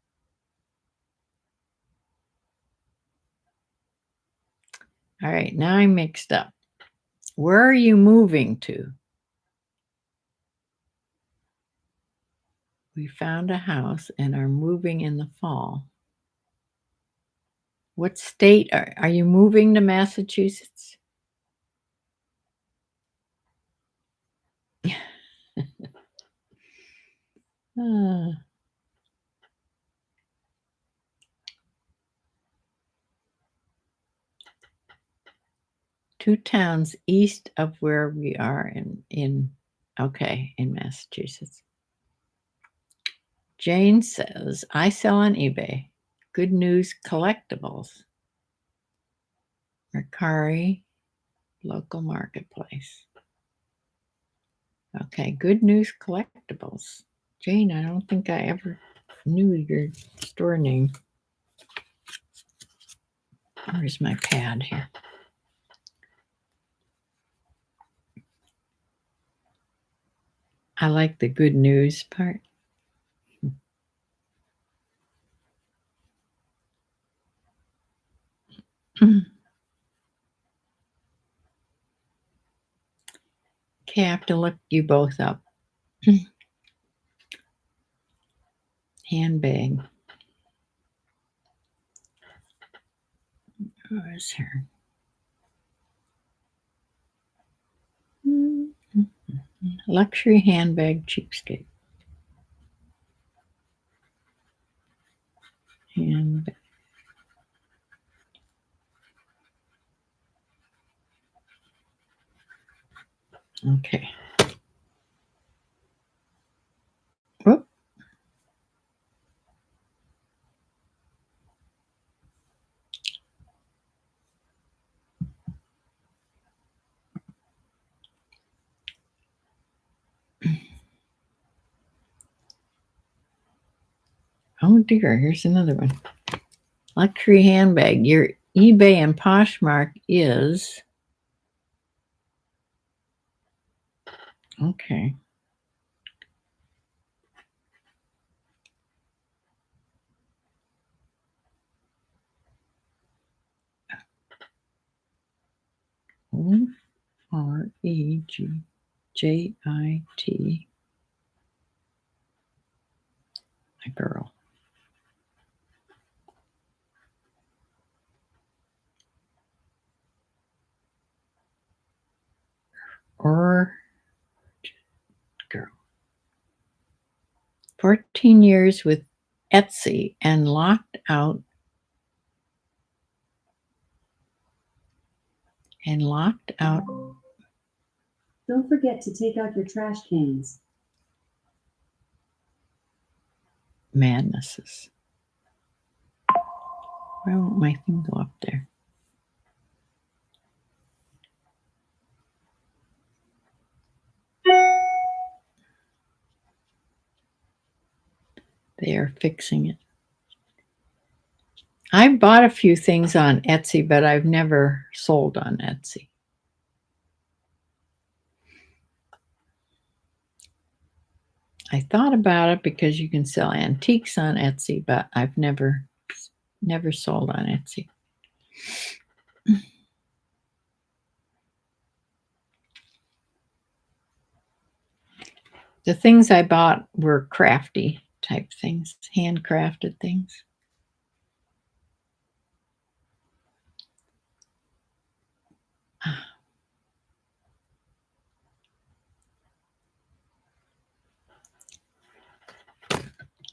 All right, now I'm mixed up. Where are you moving to? We found a house and are moving in the fall. What state are you moving to? Massachusetts? uh, 2 towns east of where we are in Massachusetts. Jane says, I sell on eBay. Good News Collectibles. Mercari, local marketplace. Okay, Good News Collectibles. Jane, I don't think I ever knew your store name. Where's my pad here? I like the good news part. Okay, I have to look you both up. Handbag. Where's her? Luxury handbag cheapskate. Handbag. Okay. Whoop. Oh dear, here's another one. Luxury handbag. Your eBay and Poshmark is okay. Regijit. A girl. Or girl. 14 years with Etsy and locked out Don't forget to take out your trash cans. madnesses. Why won't my thing go up there? They are fixing it. I've bought a few things on Etsy, but I've never sold on Etsy. I thought about it because you can sell antiques on Etsy, but I've never sold on Etsy. The things I bought were crafty type things, handcrafted things.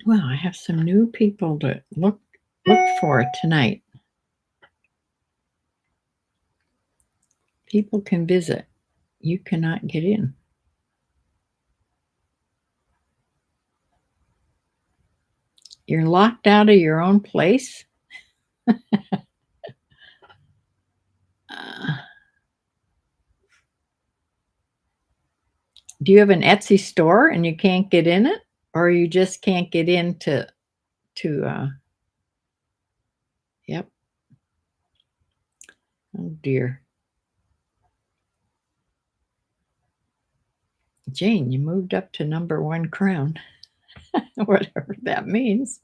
Well, I have some new people to look for tonight. People can visit. You cannot get in. You're locked out of your own place? Do you have an Etsy store and you can't get in it? Or you just can't get into yep. Oh dear. Jane, you moved up to number 1 crown. Whatever that means.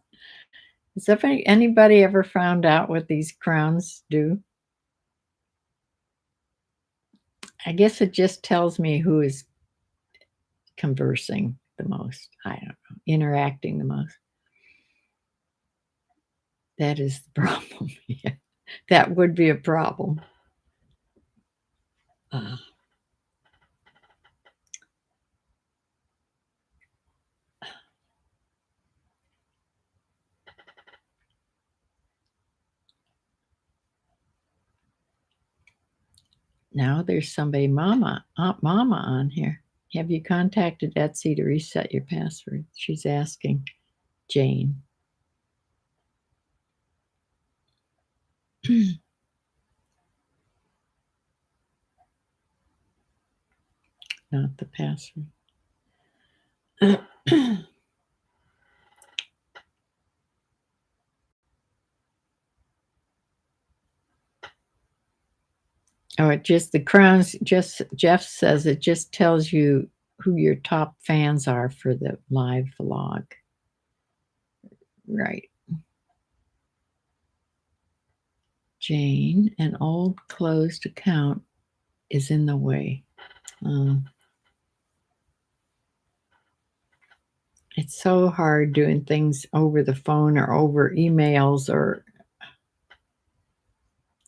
Has anybody ever found out what these crowns do? I guess it just tells me who is conversing the most. I don't know, interacting the most. That is the problem. Yeah, that would be a problem. Now there's somebody, Aunt Mama on here. Have you contacted Etsy to reset your password? She's asking Jane. Not the password. Oh, it just, the crowns, just, Jeff says it just tells you who your top fans are for the live vlog. Right. Jane, an old closed account is in the way. It's so hard doing things over the phone or over emails, or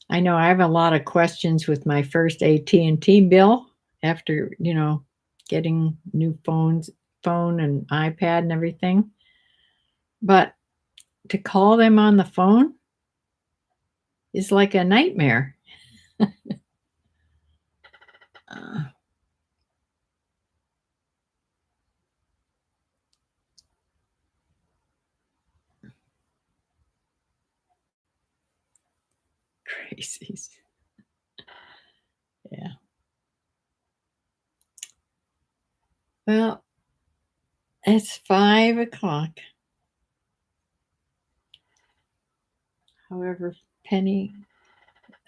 I know I have a lot of questions with my first AT&T bill after, getting new phone and iPad and everything. But to call them on the phone is like a nightmare. Crazies. Yeah. Well, it's 5 o'clock. However, Penny,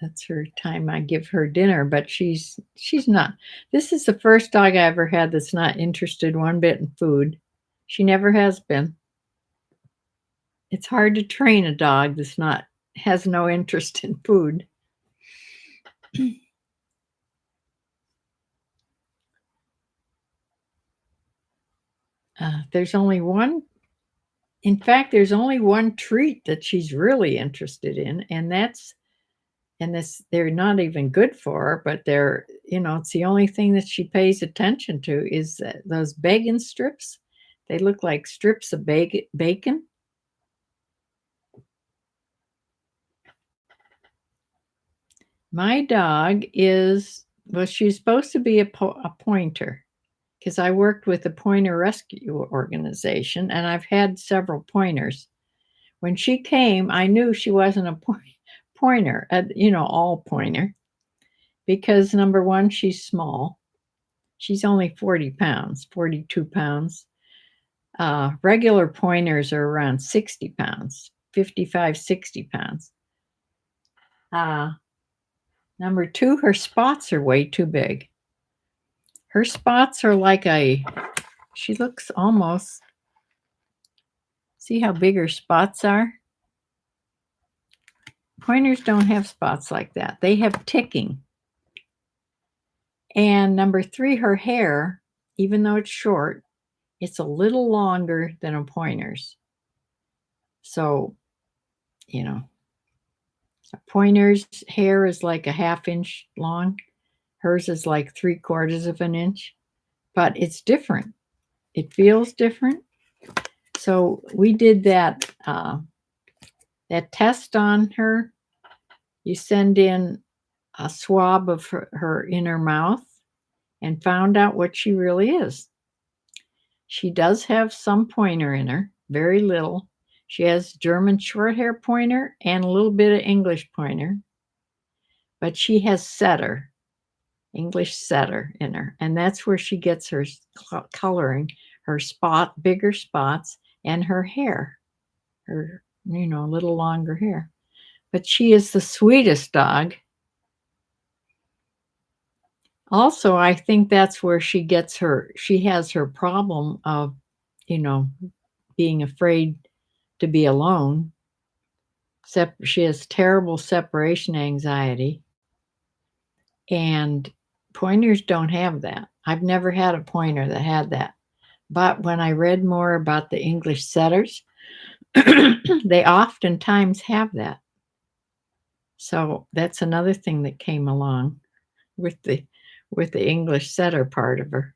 that's her time I give her dinner, but she's not. This is the first dog I ever had that's not interested one bit in food. She never has been. It's hard to train a dog that's has no interest in food. There's only one. In fact, there's only one treat that she's really interested in, and they're not even good for her, but it's the only thing that she pays attention to is those bacon strips. They look like strips of bacon. My dog is, well, she's supposed to be a pointer because I worked with a pointer rescue organization and I've had several pointers. When she came, I knew she wasn't a pointer, all pointer, because number one, she's small. She's only 40 pounds, 42 pounds. Regular pointers are around 60 pounds, 55, 60 pounds. Number two, her spots are way too big. Her spots are like she looks almost, see how big her spots are? Pointers don't have spots like that. They have ticking. And number three, her hair, even though it's short, it's a little longer than a pointer's. So, a pointer's hair is like a ½ inch long. Hers is like 3/4 of an inch, but it's different. It feels different. So we did that test on her. You send in a swab of her inner mouth and found out what she really is. She does have some pointer in her, very little. She has German short hair pointer and a little bit of English pointer, but she has setter, English setter in her. And that's where she gets her coloring, her bigger spots, and her hair, her, little longer hair. But she is the sweetest dog. Also, I think that's where she has her problem of, being afraid to be alone. She has terrible separation anxiety. And pointers don't have that. I've never had a pointer that had that. But when I read more about the English setters, they oftentimes have that. So that's another thing that came along with the English setter part of her.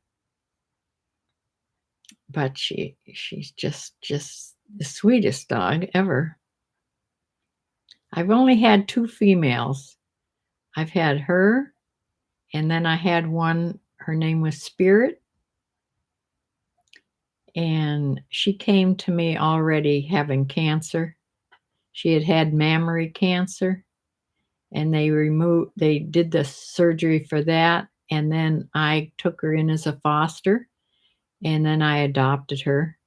But she's just the sweetest dog ever. I've only had 2 females. I've had her, and then I had one, her name was Spirit. And she came to me already having cancer. She had mammary cancer, and they did the surgery for that. And then I took her in as a foster, and then I adopted her.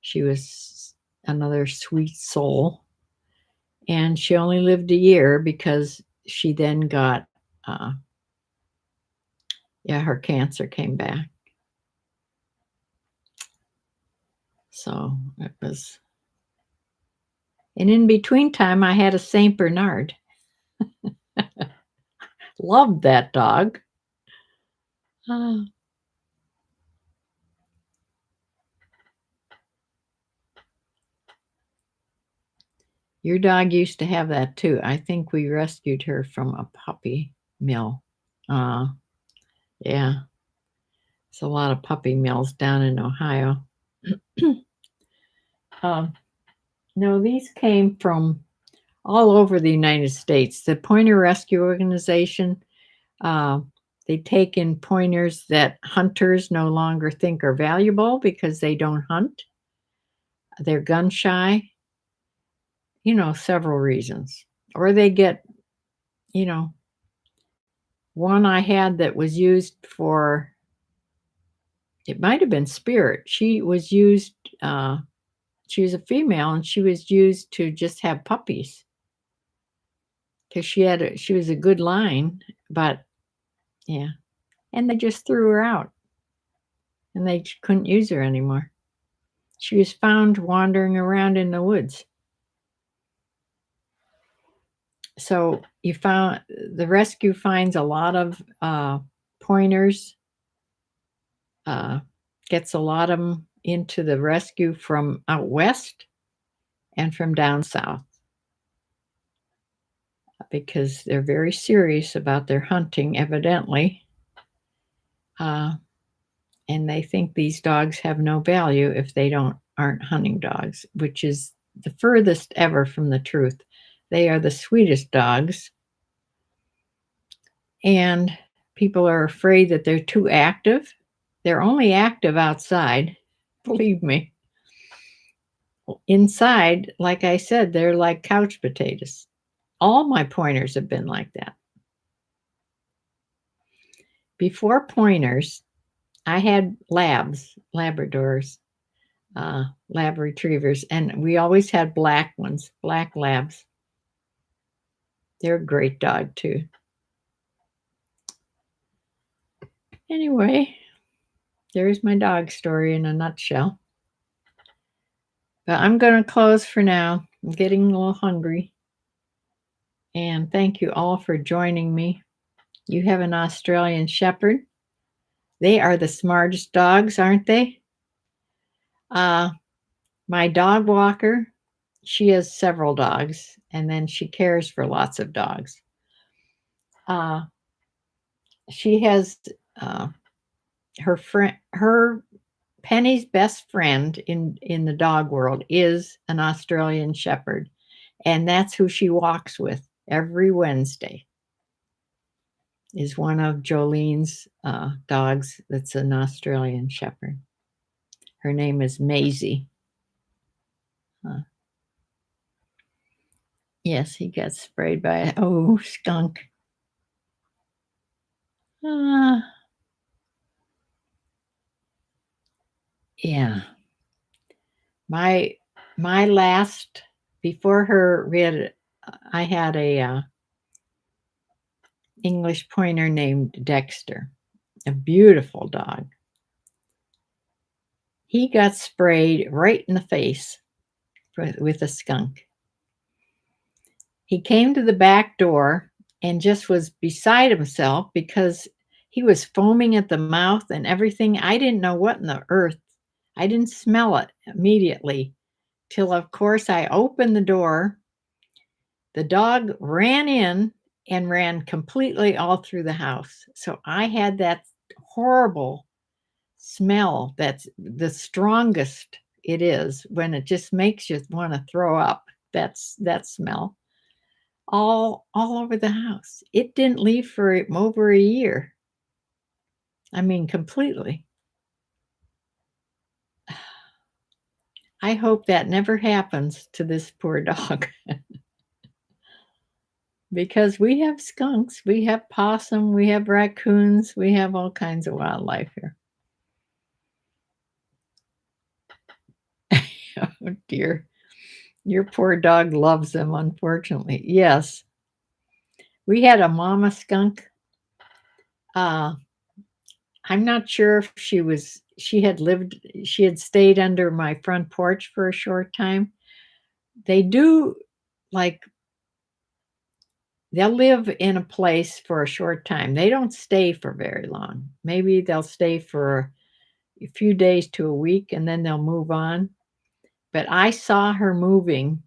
She was another sweet soul. And she only lived a year because she then got, her cancer came back. So it was, and in between time, I had a Saint Bernard. Loved that dog. Your dog used to have that too. I think we rescued her from a puppy mill. Yeah. There's a lot of puppy mills down in Ohio. No, these came from all over the United States. The Pointer Rescue Organization, they take in pointers that hunters no longer think are valuable because they don't hunt. They're gun shy. Several reasons. Or they get, one I had that was used for, it might have been Spirit. She was used, she was a female and she was used to just have puppies. Because she was a good line, but yeah. And they just threw her out. And they couldn't use her anymore. She was found wandering around in the woods. So the rescue finds a lot of pointers, gets a lot of them into the rescue from out west and from down south because they're very serious about their hunting, evidently. and they think these dogs have no value if they aren't hunting dogs, which is the furthest ever from the truth. They are the sweetest dogs, and people are afraid that they're too active. They're only active outside, believe me. Inside, like I said, they're like couch potatoes. All my pointers have been like that. Before pointers, I had Labradors, lab retrievers, and we always had black ones, black labs. They're a great dog too. Anyway, there's my dog story in a nutshell. But I'm going to close for now. I'm getting a little hungry. And thank you all for joining me. You have an Australian Shepherd. They are the smartest dogs, aren't they? My dog walker, she has several dogs, and then she cares for lots of dogs. She has her Penny's best friend in the dog world is an Australian Shepherd, and that's who she walks with every Wednesday. Is one of Jolene's dogs that's an Australian Shepherd. Her name is Maisie. Yes, he got sprayed by a skunk. Yeah. My last, before her, I had a English pointer named Dexter, a beautiful dog. He got sprayed right in the face with a skunk. He came to the back door and just was beside himself because he was foaming at the mouth and everything. I didn't know what in the earth. I didn't smell it immediately till, of course, I opened the door. The dog ran in and ran completely all through the house. So I had that horrible smell that's the strongest it is when it just makes you want to throw up. That's that smell. All over the house. It didn't leave for over a year. I mean, completely. I hope that never happens to this poor dog. Because we have skunks, we have possum, we have raccoons, we have all kinds of wildlife here. Oh dear. Your poor dog loves them, unfortunately. Yes. We had a mama skunk. I'm not sure if she had stayed under my front porch for a short time. They do, like, they'll live in a place for a short time. They don't stay for very long. Maybe they'll stay for a few days to a week and then they'll move on. But I saw her moving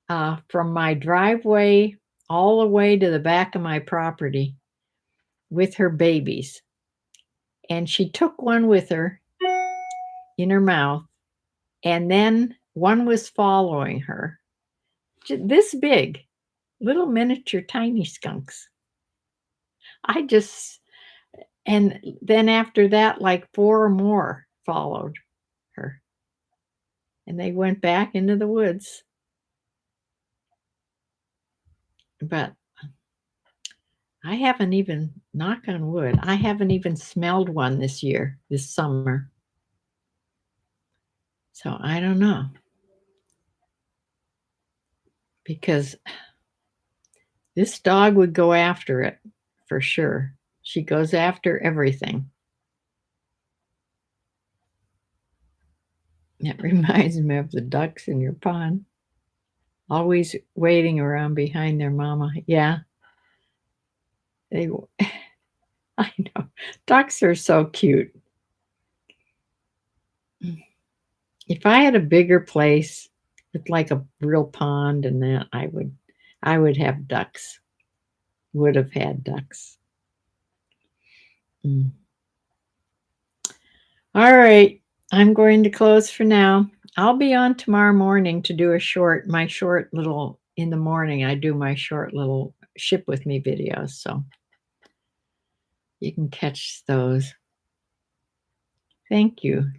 from my driveway all the way to the back of my property with her babies. And she took one with her in her mouth, and then one was following her. This big, little miniature tiny skunks. And then after that, like 4 more followed her. And they went back into the woods. But I haven't even, knock on wood, I haven't even smelled one this summer. So I don't know. Because this dog would go after it for sure. She goes after everything. It reminds me of the ducks in your pond. Always waiting around behind their mama. Yeah. I know. Ducks are so cute. If I had a bigger place with like a real pond and that, I would have ducks. Would have had ducks. All right. I'm going to close for now. I'll be on tomorrow morning to do my short little, in the morning, I do my short little ship with me videos. So you can catch those. Thank you.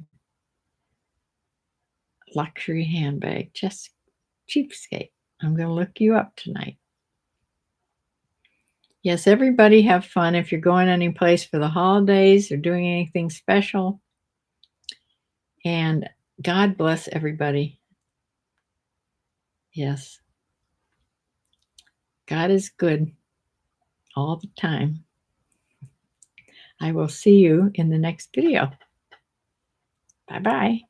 Luxury handbag, just cheapskate. I'm going to look you up tonight. Yes, everybody have fun. If you're going any place for the holidays or doing anything special. And God bless everybody. Yes. God is good all the time. I will see you in the next video. Bye-bye.